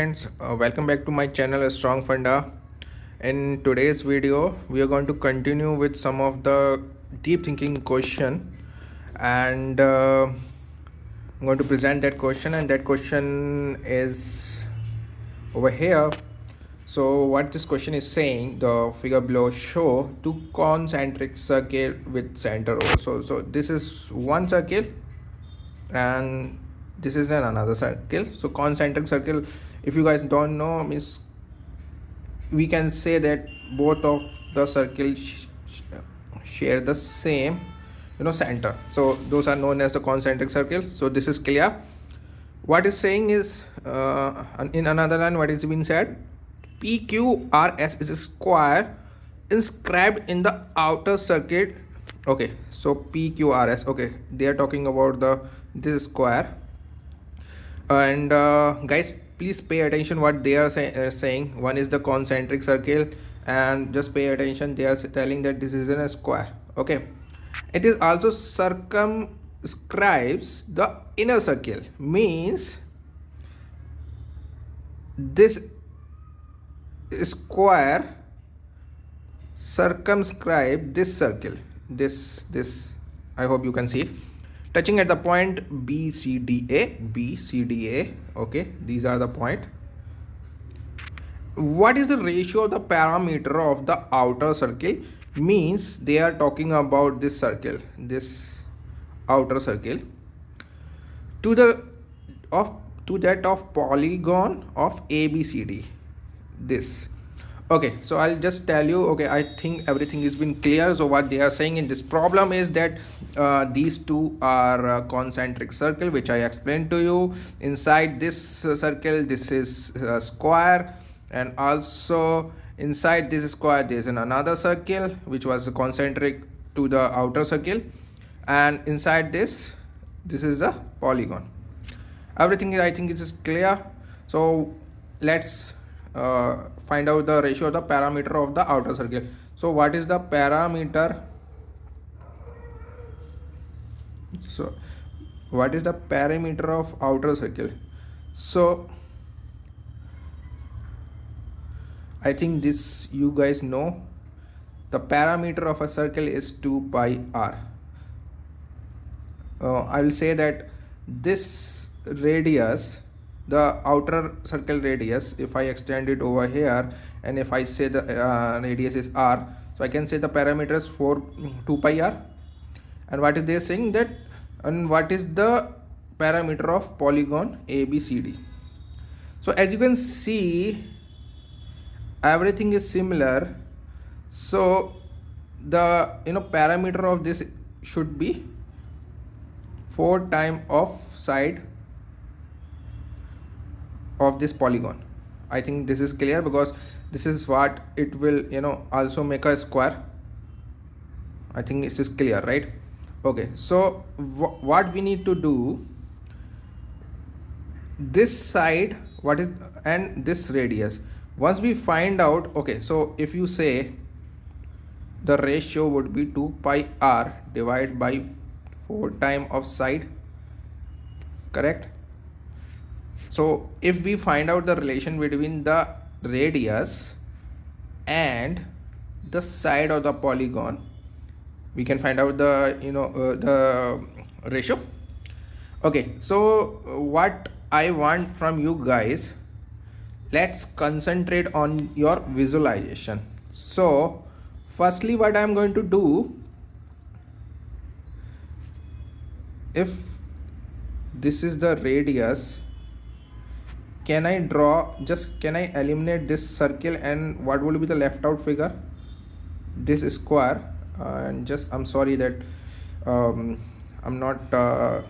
Friends, welcome back to my channel Strong Funda. In today's video we are going to continue with some of the deep thinking question, and I'm going to present that question, and that question is over here. So what this question is saying, the figure below show two concentric circle with center over. So this is one circle and this is another circle. So concentric circle, if you guys don't know, means we can say that both of the circles share the same center. So those are known as the concentric circles. So this is clear. What is saying is, in another line, what is being said, PQRS is a square inscribed in the outer circuit. Okay, so PQRS, okay, they are talking about this square. And guys, please pay attention what they are saying. One is the concentric circle, and just pay attention, they are telling that this is in a square. Okay, it is also circumscribes the inner circle, means this square circumscribe this circle, this I hope you can see it, touching at the point BCDA. Okay, these are the point. What is the ratio of the parameter of the outer circle? Means they are talking about this circle, this outer circle, to that of polygon of ABCD, this. Okay, so I'll just tell you. Okay, I think everything has been clear. So what they are saying in this problem is that these two are concentric circle, which I explained to you. Inside this circle, this is square, and also inside this square there is another circle which was concentric to the outer circle, and inside this is a polygon. Everything I think is clear. So let's find out the ratio of the parameter of the outer circle. So what is the parameter? So what is the parameter of outer circle? So I think this you guys know. The parameter of a circle is 2 pi r. I will say that this radius, the outer circle radius, if I extend it over here, and if I say the radius is r, so I can say the parameter is 2 pi r. And what is they saying that, and what is the parameter of polygon ABCD? So as you can see, everything is similar. So the parameter of this should be 4 times of side of this polygon. I think this is clear, because this is what it will also make a square. I think this is clear, right? Okay, so what we need to do, this side, what is, and this radius, once we find out. Okay, so if you say the ratio would be 2 pi r divided by 4 times of side, correct? So if we find out the relation between the radius and the side of the polygon, we can find out the the ratio. Okay, so what I want from you guys, let's concentrate on your visualization. So firstly, what I'm going to do, if this is the radius, can I eliminate this circle, and what will be the left out figure? This square. And just, I'm sorry that I'm not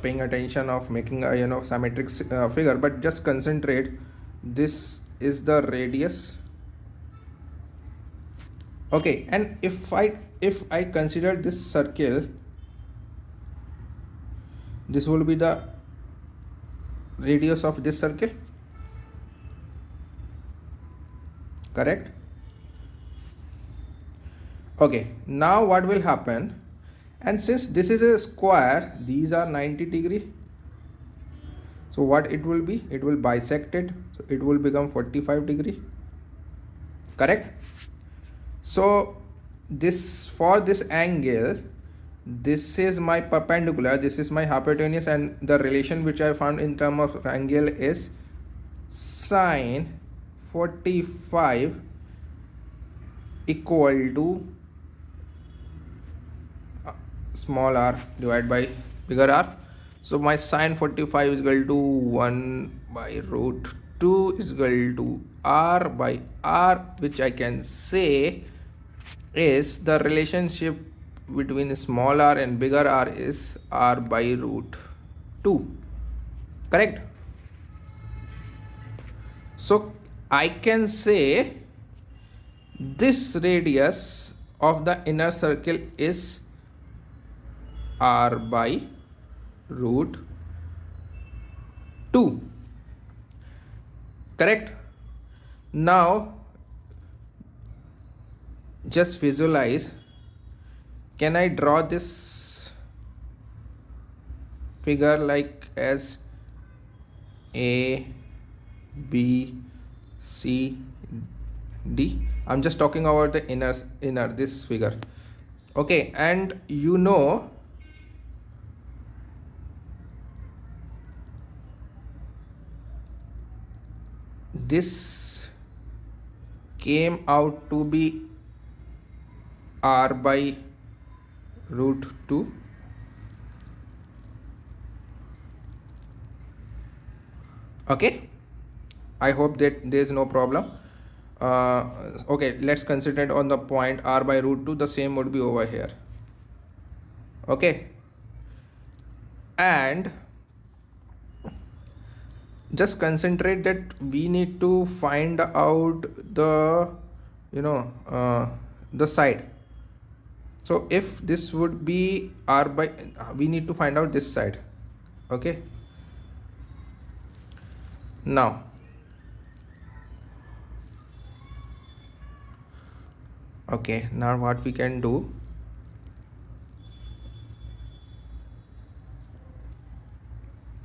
paying attention of making a symmetric figure, but just concentrate. This is the radius. Okay, and if I consider this circle, this will be the radius of this circle, correct? Okay, now what will happen, and since this is a square, these are 90 degree, So what it will be? It will bisect it. So it will become 45 degree. Correct? So this, for this angle, this is my perpendicular, this is my hypotenuse, and the relation which I found in terms of angle is sine 45 equal to small r divided by bigger R. So my sine 45 is equal to 1 by root 2 is equal to R by R, which I can say is the relationship between small r and bigger R is R by root 2. Correct? So I can say this radius of the inner circle is R by root 2. Correct? Now just visualize, can I draw this figure like as A, B, C, D? I'm just talking about the inner this figure. Okay, and you know this came out to be R by root 2. Okay, I hope that there is no problem. Okay, let's consider it on the point R by root 2. The same would be over here. Okay, and just concentrate that we need to find out the the side. So if this would be R by, we need to find out this side. Okay, now what we can do,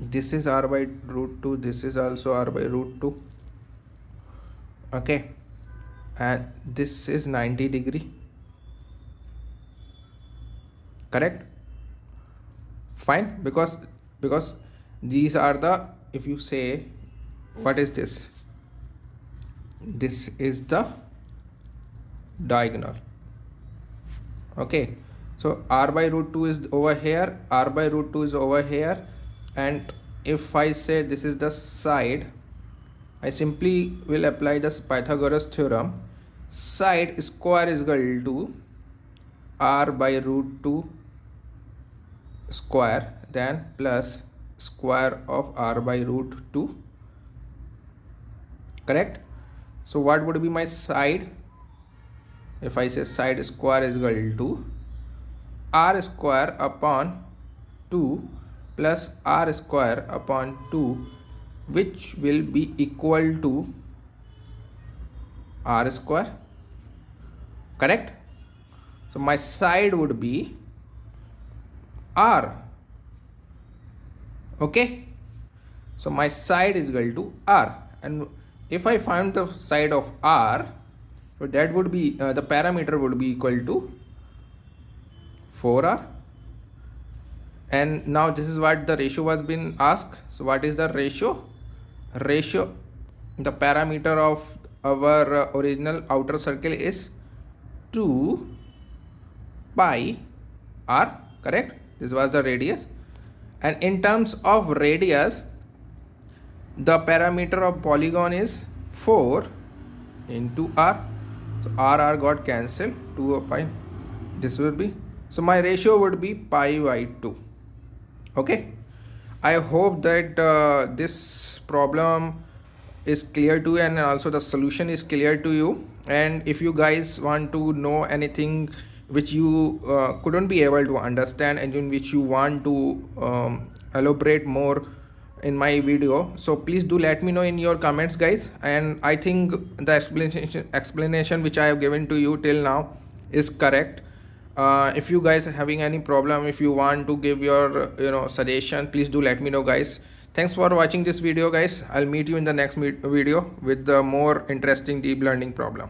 this is R by root 2, this is also R by root 2. Okay, and this is 90 degree. Correct? Fine, because these are the, if you say, what is this? This is the diagonal. Okay, so R by root 2 is over here, R by root 2 is over here, and if I say this is the side, I simply will apply this Pythagoras theorem. Side square is equal to R by root 2 square, then plus square of R by root 2. Correct? So what would be my side? If I say side square is equal to R square upon 2 plus R square upon 2, which will be equal to R square. Correct? So my side would be R. Okay, so my side is equal to R, and if I find the side of R, so that would be the parameter would be equal to 4R. And now this is what the ratio was been asked. So what is the ratio? The parameter of our original outer circle is 2 pi R. Correct? This was the radius, and in terms of radius, the parameter of polygon is 4 into R. So R got cancelled, 2 pi, this will be, so my ratio would be pi by 2. Okay, I hope that this problem is clear to you, and also the solution is clear to you. And if you guys want to know anything which you couldn't be able to understand, and in which you want to elaborate more in my video, so please do let me know in your comments, guys. And I think the explanation which I have given to you till now is correct. If you guys are having any problem, if you want to give your suggestion, please do let me know, guys. Thanks for watching this video, guys. I'll meet you in the next video with the more interesting deep learning problem.